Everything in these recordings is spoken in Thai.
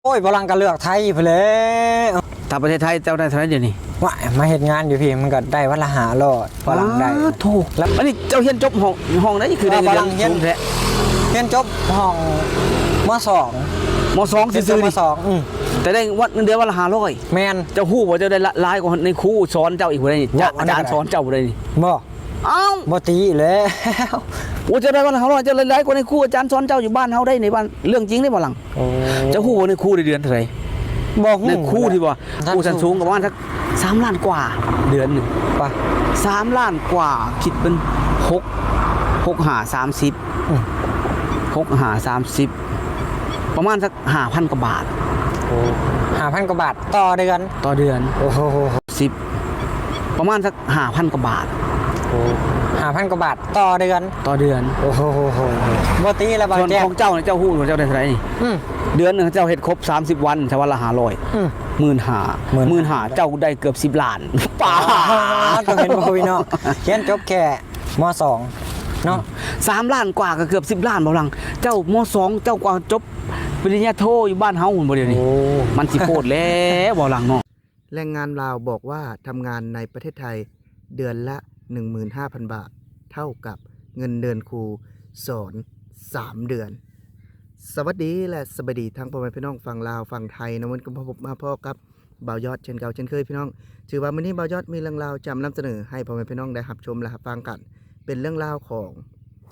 โอ้ยบอลังก็เลือกไทยไปเลยถ้าประเทศไทยเจ้าได้เท่าไหร่เดี๋ยวนี้ว่ามาเห็นงานอยู่พี่มันก็ได้วันละ500บอลังได้ถูกแล้วอันนี้เจ้าเฮียนจบห้องไหนคือได้เงินสูงแท้เรียนจบห้องม.2 ม.2ซื่อๆมนี่แต่ได้วันเงินเดือนวันละ500แมนเจ้าฮู้บ่เจ้าได้หลายกว่าในครูสอนเจ้าอีกบ่ได้นี่อาจารย์สอนเจ้าบ่ได้นี่บ่อ้าวบ่ตีแล้วโอ้เจ้าได้วันละ500เจ้าหลายกว่าในครูอาจารย์สอนเจ้าอยู่บ้านเฮาได้ในบ้านเรื่องจริงได้บ่หลังเจ้าฮู้บ่ในครูได้เดือนเท่าไหร่บ่ฮู้ในครูที่บ่ครูชั้นสูงก็ประมาณสัก3ล้านกว่าเดือนนึงป่ะ3ล้านกว่าคิดเป็น6 5 30 6 5 30ประมาณสัก 5,000 กว่าบาทโอ้5,000 กว่าบาทต่อเดือนโอ้โห10ประมาณสัก 5,000 กว่าบาทโอ้5,000 กว่าบาทต่อเดือนโอ้โหบ่ตีแล้วบ่ส่วนของเจ้าเนี่ยเจ้าฮู้ว่าเจ้าได้เท่าไหร่นี่เดือนนึงเจ้าเฮ็ดครบ30วันเท่าวันละ500 15,000เจ้าได้เกือบ10ล้านป้าต้องเห็นบ่พี่น้องเรียนจบแค่ม.2เนาะ3ล้านกว่าก็เกือบ10ล้านบ่หลังเจ้าม.2เจ้ากว่าจบปริญญาโทอยู่บ้านเฮาบ่เดี๋ยวนี้มันสิโพดแล้วบ่หลังเนาะแรงงานลาวบอกว่าทำงานในประเทศไทยเดือนละ 15,000 บาทเท่ากับเงินเดือนครูสอน3 เดือนสวัสดีและสวัสดีทั้งพ่อแม่พี่น้องฝั่งลาวฝั่งไทยนะวันก็พบมาพ่อกับบ่าวยอดเช่นเก่าเช่นเคยพี่น้องถือว่ามื้อนี้บ่าวยอดมีเรื่องราวจำนำเสนอให้พ่อแม่พี่น้องได้รับชมและรับฟังกันเป็นเรื่องราวของ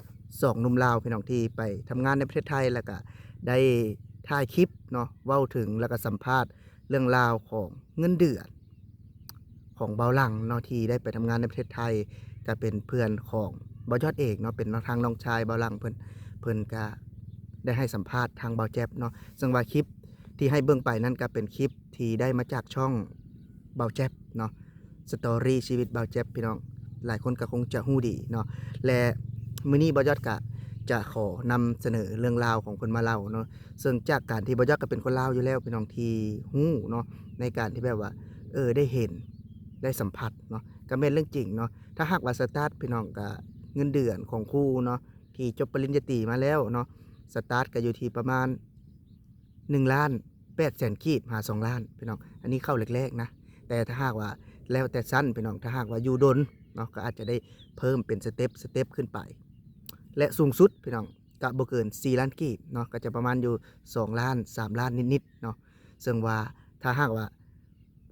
2 หนุ่มลาวพี่น้องที่ไปทำงานในประเทศไทยแล้วก็ได้ถ่ายคลิปเนาะเว้าถึงแล้วก็สัมภาษณ์เรื่องราวของเงินเดือนของเบาหลังเนาะที่ได้ไปทำงานในประเทศไทยก็เป็นเพื่อนของบ่าวยอดเอกเนาะเป็นทางน้องชายเบาหลังเพิ่นก็ได้ให้สัมภาษณ์ทางเบาแจ๊บเนาะซึ่งว่าคลิปที่ให้เบื้องไปนั่นก็เป็นคลิปที่ได้มาจากช่องเบาแจ๊บเนาะสตอรี่ชีวิตเบาแจ๊บพี่น้องหลายคนก็คงจะฮู้ดีเนาะและมื้อนี้บ่าวยอดก็จะขอนำเสนอเรื่องราวของเพิ่นมาเล่าเนาะซึ่งจากการที่บ่าวยอดก็เป็นคนลาวอยู่แล้วพี่น้องที่ฮู้เนาะในการที่แบบว่าได้เห็นได้สัมผัสเนาะก็เป็นเรื่องจริงเนาะถ้าหากว่าสตาร์ทพี่น้องก็เงินเดือนของครูเนาะที่จบปริญญาตรีมาแล้วเนาะสตาร์ทก็อยู่ที่ประมาณ1,800,000 กีบหา2 ล้านพี่น้องอันนี้เข้าแรกๆนะแต่ถ้าหากว่าแล้วแต่สั้นพี่น้องถ้าหากว่าอยู่ดนเนาะก็อาจจะได้เพิ่มเป็นสเต็ปขึ้นไปและสูงสุดพี่น้องก็บ่เกิน4 ล้านกีบเนาะก็จะประมาณอยู่2 ล้าน3 ล้านนิดๆเนาะซึ่งว่าถ้าหากว่า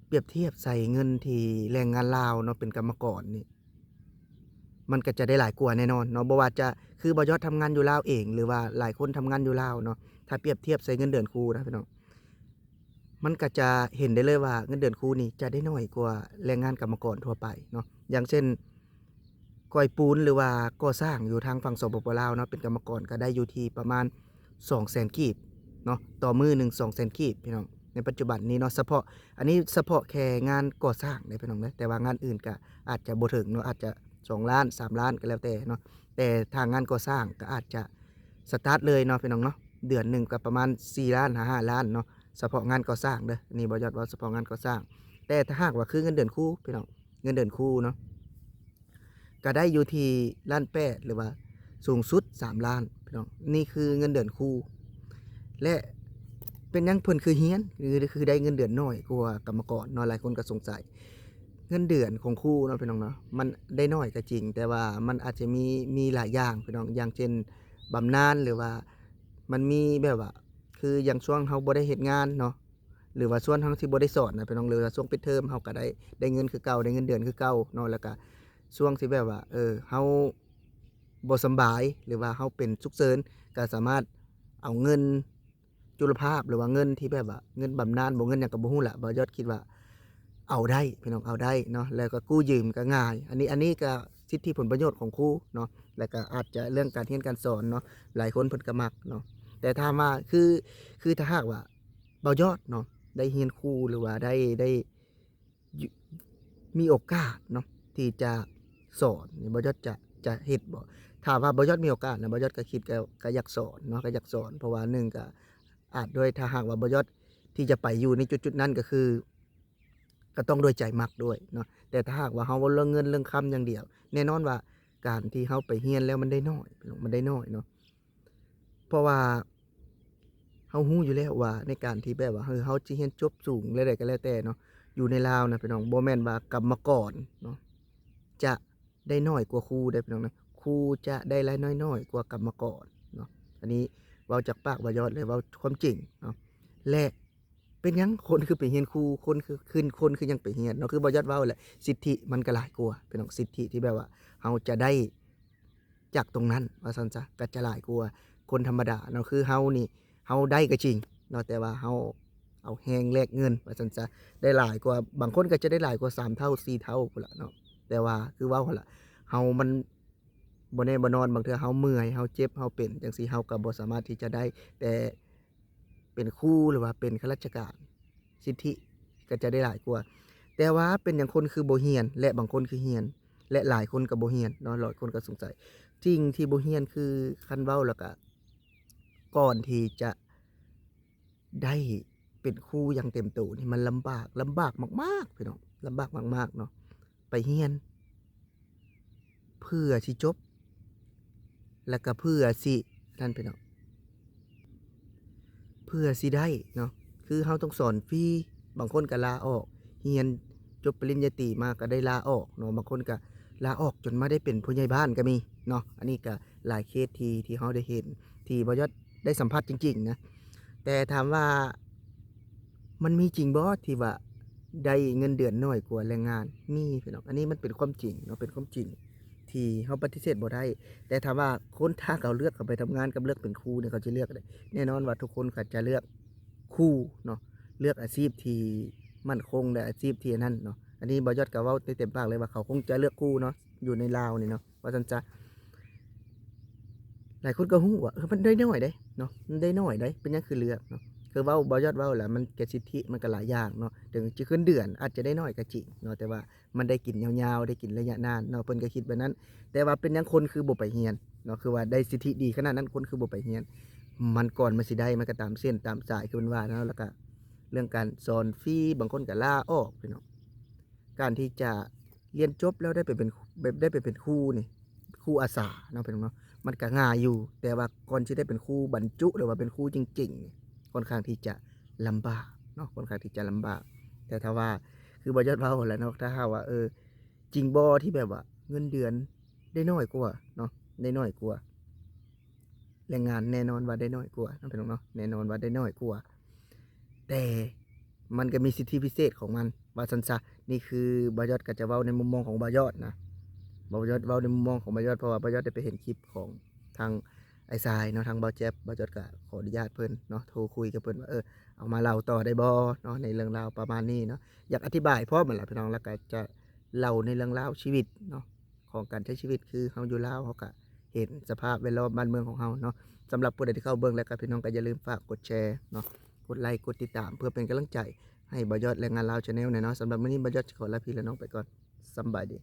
เปรียบเทียบใส่เงินที่แรงงานลาวเนาะเป็นกรรมกรนี่มันก็จะได้หลายกว่าแน่นอนเนาะบ่ว่าจะคือบ่ยอดทำงานอยู่ลาวเองหรือว่าหลายคนทำงานอยู่ลาวเนาะถ้าเปรียบเทียบใส่เงินเดือนครูนะพี่น้องมันก็จะเห็นได้เลยว่าเงินเดือนครูนี่จะได้น้อยกว่าแรงงานกรรมกรทั่วไปเนาะอย่างเช่นก่อยปูนหรือว่าก่อสร้างอยู่ทางฝั่งสปป.ลาวเนาะเป็นกรรมกรก็ได้อยู่ที่ประมาณ 200,000 กีบเนาะต่อมื้อนึง 200,000 กีบพี่น้องในปัจจุบันนี้เนาะเฉพาะแค่งานก่อสร้างได้พี่น้องนะแต่ว่างานอื่นก็อาจจะบ่ถึงเนาะอาจจะ2 ล้าน3 ล้านก็แล้วแต่เนาะแต่ทางงานก่อสร้างก็อาจจะสตาร์ทเลยเนาะพี่น้องเนาะเดือนนึงก็ประมาณ4 ล้าน5 ล้านเนาะเฉพาะงานก่อสร้างเด้อนี่บ่ยอดว่าเฉพาะงานก่อสร้างแต่ถ้าหากว่าคือเงินเดือนครูพี่น้องเงินเดือนครูเนาะก็ได้อยู่ที่1,800,000หรือว่าสูงสุด3 ล้านพี่น้องนี่คือเงินเดือนครูและเป็นยังเพิ่นคือเฮียนคือได้เงินเดือนน้อยกว่ากรรมกรเนาะหลายคนก็สงสัยเงินเดือนของครูเนาะพี่น้องเนาะมันได้น้อยก็จริงแต่ว่ามันอาจจะมีหลายอย่างพี่น้องอย่างเช่นบำนาญหรือว่ามันมีแบบว่าคืออย่างช่วงเฮาบ่ได้เฮ็ดงานเนาะหรือว่าช่วงเฮาที่บ่ได้สอนนะพี่น้องหรือว่าช่วงปิดเทอมเฮาก็ได้เงินคือเก่าได้เงินเดือนคือเก่าเนาะแล้วก็ช่วงที่แบบว่าเฮาบ่สำบายหรือว่าเฮาเป็นฉุกเฉินก็สามารถเอาเงินจุลภาพหรือว่าเงินที่แบบว่าเงินบำนาญบ่เงินหยังก็บ่ฮู้ล่ะบ่ยอดคิดว่าเอาได้พี่น้องเอาได้เนาะแล้วก็กู้ยืมก็ง่ายอันนี้ก็สิทธิผลประโยชน์ของครูเนาะแล้วก็อาจจะเรื่องการเรียนการสอนเนาะหลายคนเพิ่นก็มักเนาะแต่ถ้ามาคือถ้าหากว่าบ่ยอดเนาะได้เรียนครูหรือว่าได้มีโอกาสเนาะที่จะสอนนี่บ่ยอดจะเฮ็ดบ่ถ้าว่าบ่ยอดมีโอกาสนะบ่ยอดก็คิดก็อยากสอนเนาะก็อยากสอนเพราะว่าหนึ่งก็อาจด้วยถ้าหากว่าบ่ยอดที่จะไปอยู่ในจุดๆนั้นก็คือก็ต้องด้วยใจมักด้วยเนาะแต่ถ้าหากว่าเฮาเรื่องเงินเรื่องคำอย่างเดียวแน่นอนว่าการที่เฮาไปเรียนแล้วมันได้น้อยเนาะเพราะว่า เฮาฮู้อยู่แล้วว่าในการที่แบบว่าเฮาสิเรียนจบสูงแล้วใดก็แล้วแต่เนาะอยู่ในลาวนะพี่น้องบ่แม่นว่ากรรมกรเนาะจะได้น้อยกว่าครูได้พี่น้องนะครูจะได้รายน้อยๆกว่ากรรมกรเนาะอันนี้เว้าจากปากบ่ยอดเลยเว้าความจริงเนาะและเป็นหยังคนคือไปเรียนครูคนคือยังไปเรียนเนาะคือบ่ยอดเว้าแหละสิทธิมันก็หลายกว่าพี่น้องสิทธิที่แบบว่าเฮาจะได้จากตรงนั้นว่าซั่นซะก็จะหลายกว่าคนธรรมดาเนาะคือเฮานี่เฮาได้ก็จริงเนาะแต่ว่าเฮาเอาแฮงแลกเงินว่าซั่นซะได้หลายกว่าบางคนก็จะได้หลายกว่า3เท่า4เท่าพุ่นล่ะเนาะแต่ว่าคือเว้าหั่นล่ะเฮามันบ่แน่บ่นอนบางเทื่อเฮาเมื่อยเฮาเจ็บเฮาเป็นจังซี่เฮาก็บ่สามารถที่จะได้แต่เป็นครูหรือว่าเป็นข้าราชการสิทธิก็จะได้หลายกว่าแต่ว่าเป็นหยังคนคือบ่เรียนและบางคนคือเรียนและหลายคนก็บ่เรียนเนาะหลายคนก็สงสัยสิ่งที่บ่เรียนคือคันเว้าแล้วก็ก่อนที่จะได้เป็นครูอย่างเต็มโตนี่มันลำบากมากๆพี่น้องลำบากมากๆเนาะไปเรียนเพื่อสิจบแล้วก็เพื่อสินั่นพี่น้องเพื่อสิได้เนาะคือเฮาต้องสอนฟรีบางคนก็ลาออกเรียนจบปริญญาตรีมาก็ได้ลาออกเนาะบางคนก็ลาออกจนมาได้เป็นผู้ใหญ่บ้านก็มีเนาะอันนี้ก็หลายเคสที่เฮาได้เห็นที่บ่ยอดได้สัมผัสจริงๆนะแต่ถามว่ามันมีจริงบ่ที่ว่าได้เงินเดือนน้อยกว่าแรงงานมีพี่น้องอันนี้มันเป็นความจริงเนาะเป็นความจริงที่เฮาปฏิเสธบ่ได้แต่ถามว่าคนถ้าเขาเลือกเข้าไปทำงานกับเลือกเป็นครูเนี่ยเขาจะเลือกอะไรแน่นอนว่าทุกคนก็จะเลือกครูเนาะเลือกอาชีพที่มั่นคงและอาชีพที่นั่นเนาะอันนี้บ่ยอดก็เว้าเต็มปากเลยว่าเขาคงจะเลือกครูเนาะอยู่ในลาวนี่เนาะว่าซั่นจ้ะหลายคนก็ฮู้ว่ามันได้น้อยเด้เนาะมันได้น้อยเด้เป็นหยังคือเลือกเนาะคือเว้าบ่ยอดเว้าแหละมันก็สิทธิมันก็หลายอย่างเนาะถึงจะขึ้นเดือนอาจจะได้น้อยก็จริงเนาะแต่ว่ามันได้กินยาวๆได้กินระยะนานเนาะเพิ่นก็คิดแบบนั้นแต่ว่าเป็นหยังคนคือบ่ไปเรียนเนาะคือว่าได้สิทธิดีขนาดนั้นคนคือบ่ไปเรียนมันก่อนมันสิได้มันก็ตามเส้นตามสายคือมันว่าเนาะแล้วก็เรื่องการสอนฟรีบางคนก็ลาออกพี่น้องการที่จะเรียนจบแล้วได้ไปเป็นแบบได้ไปเป็นครูนี่ครูอาสาเนาะพี่น้องเนาะมันก็ง่ายอยู่แต่ว่าก่อนสิได้เป็นครูบรรจุหรือว่าเป็นครูจริงๆนี่ค่อนข้างที่จะลำบากเนาะค่อนข้างที่จะลำบากแต่ถ้าว่าคือบ่ยอดเว้าแหละเนาะถ้าหากว่าจริงบ่ที่แบบว่าเงินเดือนได้น้อยกว่าเนาะได้น้อยกว่าแรงงานแน่นอนว่าได้น้อยกว่าเนาะพี่น้องเนาะแน่นอนว่าได้น้อยกว่าแต่มันก็มีสิทธิพิเศษของมันว่าซั่นซะนี่คือบ่ยอดก็จะเว้าในมุมมองของบ่ยอดนะบ่ยอดเว้าในมุมมองของบ่ยอดเพราะว่าบ่ยอดได้ไปเห็นคลิปของทางไอ้ทรายเนาะทางบ่แจ๊บบ่ยอดก็ขออนุญาตเพิ่นเนาะโทรคุยกับเพิ่นว่าเอามาเล่าต่อได้บ่เนาะในเรื่องราวประมาณนี้เนาะอยากอธิบายพร้อมนั่นล่ะพี่น้องแล้วก็จะเล่าในเรื่องราวชีวิตเนาะของการใช้ชีวิตคือเฮาอยู่ลาวเฮาก็เห็นสภาพแวดล้อมบ้านเมืองของเฮาเนาะสำหรับผู้ใดที่เข้าเบิ่งแล้วก็พี่น้องก็อย่าลืมฝากกดแชร์เนาะกดไลค์กดติดตามเพื่อเป็นกำลังใจให้บ่ยอดแรงงานลาว Channel หน่อยเนาะสำหรับมื้อนี้บ่ยอดขอลาพี่และน้องไปก่อนสำบายดี